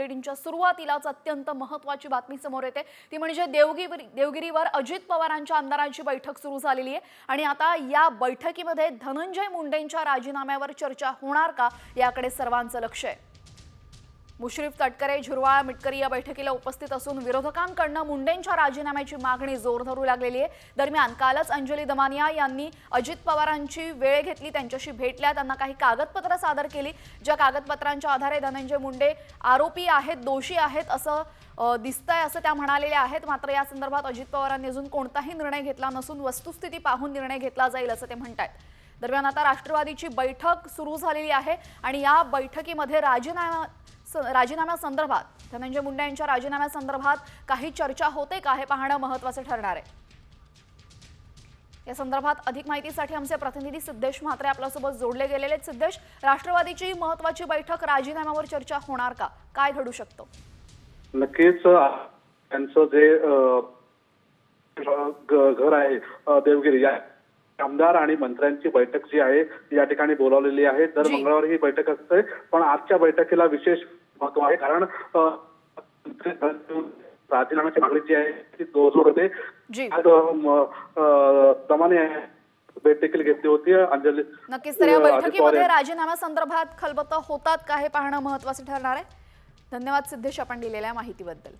घडामोडींच्या सुरुवातीलाच अत्यंत महत्त्वाची बातमी समोर येते, ती म्हणजे देवगिरीवर अजित पवारांच्या आमदारांची बैठक सुरू झालेली आहे आणि आता या बैठकीमध्ये धनंजय मुंडेंच्या राजीनाम्यावर चर्चा होणार का याकडे सर्वांचं लक्ष आहे। मुश्रीफ, तटकरे, झुरवाळ, मिटकरी या बैठकीला उपस्थित असून विरोधकांकडून मुंडेंच्या राजीनाम्याची मागणी जोर धरू लागलेली आहे। दरम्यान कालच अंजली दमानिया यांनी अजित पवारांची वेळ घेतली, त्यांच्याशी भेटल्या, त्यांना काही कागदपत्र सादर केली, ज्या कागदपत्रांच्या आधारे धनंजय मुंडे आरोपी आहेत, दोषी आहेत असं दिसतंय असं त्या म्हणालेल्या आहेत। मात्र या संदर्भात अजित पवारांनी अजून कोणताही निर्णय घेतला नसून वस्तुस्थिती पाहून निर्णय घेतला जाईल असं ते म्हणतात। दरम्यान आता राष्ट्रवादीची बैठक सुरू झालेली आहे आणि या बैठकीमध्ये राजीनाम्यासंदर्भात, धनंजय मुंडे यांच्या राजीनाम्यासंदर्भात काही चर्चा होते का हे पाहणं महत्त्वाचं ठरणार आहे। या संदर्भात अधिक माहितीसाठी आमचे प्रतिनिधी सिद्धेश म्हात्रे आपल्यासोबत जोडले गेलेले आहेत। सिद्धेश, राष्ट्रवादीची महत्त्वाची बैठक, राजीनाम्यावर चर्चा होणार का, काय घडू शकतं? नक्कीच त्यांचं जे घर आहे देवगिरी, या आमदार आणि मंत्र्यांची बैठक जी आहे या ठिकाणी बोलावलेली आहे। दर मंगळवारी ही बैठक असते, पण आजच्या बैठकीला विशेष महत्व आहे कारण राजीनाम्याची मागणी जी आहे ती जोर होते। दमाने भेट देखील घेतली होती अंजली। नक्कीच, तर या बैठकीमध्ये राजीनाम्यासंदर्भात खलबतं होतात का हे पाहणं महत्त्वाचं ठरणार आहे। धन्यवाद सिद्धेश आपण दिलेल्या माहितीबद्दल।